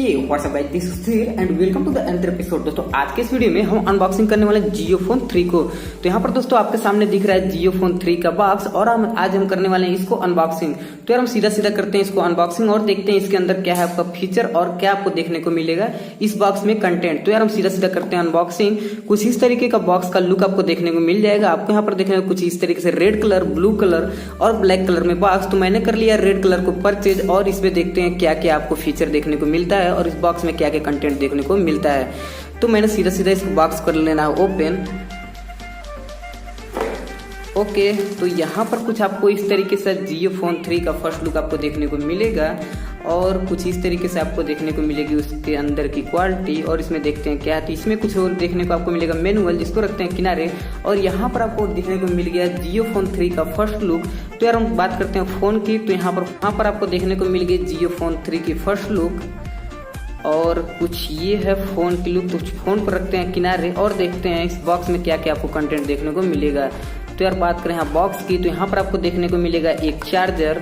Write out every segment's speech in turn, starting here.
WhatsApp guys, this is Sudhir and welcome to the another episode. दोस्तों आज के इस वीडियो में हम अनबॉक्सिंग करने वाले जियो फोन 3 को। तो यहाँ पर दोस्तों आपके सामने दिख रहा है जियो फोन 3 का बॉक्स और आज हम करने वाले हैं इसको अनबॉक्सिंग। तो यार हम सीधा सीधा करते हैं इसको अनबॉक्सिंग और देखते हैं इसके अंदर क्या है आपका फीचर और क्या आपको देखने को मिलेगा इस बॉक्स में कंटेंट। तो यार हम सीधा सीधा करते हैं अनबॉक्सिंग। कुछ इस तरीके का बॉक्स का लुक आपको देखने को मिल जाएगा। आपको यहाँ पर देखने को कुछ इस तरीके से रेड कलर, ब्लू कलर और ब्लैक कलर में बॉक्स। तो मैंने कर लिया रेड कलर को परचेज और इसमें देखते हैं क्या क्या आपको फीचर देखने को मिलता है और इस बॉक्स में क्या क्या कंटेंट देखने को मिलता है। तो मैंने सीधा सीधा इस बॉक्स कर लेना है ओपन। ओके, तो यहाँ पर कुछ आपको इस तरीके से जियो फोन 3 का फर्स्ट लुक आपको देखने को मिलेगा और कुछ इस तरीके से आपको देखने को मिलेगी उसके अंदर की क्वालिटी। और इसमें देखते हैं क्या है। तो इसमें कुछ और देखने को आपको मिलेगा मैनुअल, जिसको रखते हैं किनारे। और यहाँ पर आपको देखने को मिल गया जियो फोन 3 का फर्स्ट लुक। तो यार हम बात करते हैं फोन की। तो यहाँ पर आपको देखने को मिल गई जियो फोन 3 की फर्स्ट लुक और कुछ ये है फोन की लुक। तो फोन पर रखते हैं किनारे और देखते हैं इस बॉक्स में क्या क्या आपको कंटेंट देखने को मिलेगा। तो यार बात करें यहाँ बॉक्स की, तो यहाँ पर आपको देखने को मिलेगा एक चार्जर।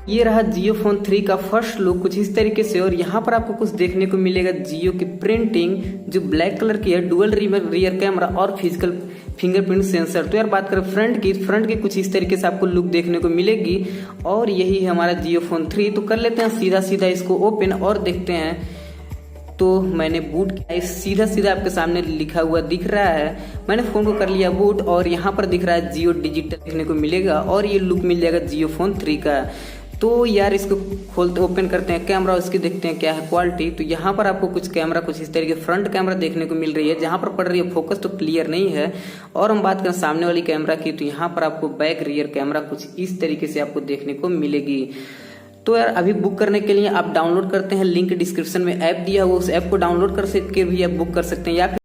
ये रहा जियो फोन 3 का फर्स्ट लुक कुछ इस तरीके से। और यहाँ पर आपको कुछ देखने को मिलेगा जियो की प्रिंटिंग जो ब्लैक कलर की है, डुअल रियर कैमरा और फिजिकल फिंगरप्रिंट सेंसर। तो यार बात करें फ्रंट की कुछ इस तरीके से आपको लुक देखने को मिलेगी और यही है हमारा जियो फोन 3। तो कर लेते हैं सीधा सीधा इसको ओपन और देखते हैं। तो मैंने बूट किया, सीधा सीधा आपके सामने लिखा हुआ दिख रहा है। मैंने फोन को कर लिया बूट और यहाँ पर दिख रहा है जियो डिजिटल देखने को मिलेगा और ये लुक मिल जाएगा जियो फोन 3 का। तो यार इसको खोलते ओपन करते हैं कैमरा, उसकी देखते हैं क्या है क्वालिटी। तो यहाँ पर आपको कुछ कैमरा कुछ इस तरीके फ्रंट कैमरा देखने को मिल रही है। जहाँ पर पड़ रही है फोकस तो क्लियर नहीं है। और हम बात करें सामने वाली कैमरा की, तो यहाँ पर आपको बैक रियर कैमरा कुछ इस तरीके से आपको देखने को मिलेगी। तो यार अभी बुक करने के लिए आप डाउनलोड करते हैं, लिंक डिस्क्रिप्शन में ऐप दिया हुआ, उस ऐप को डाउनलोड कर के भी आप बुक कर सकते हैं या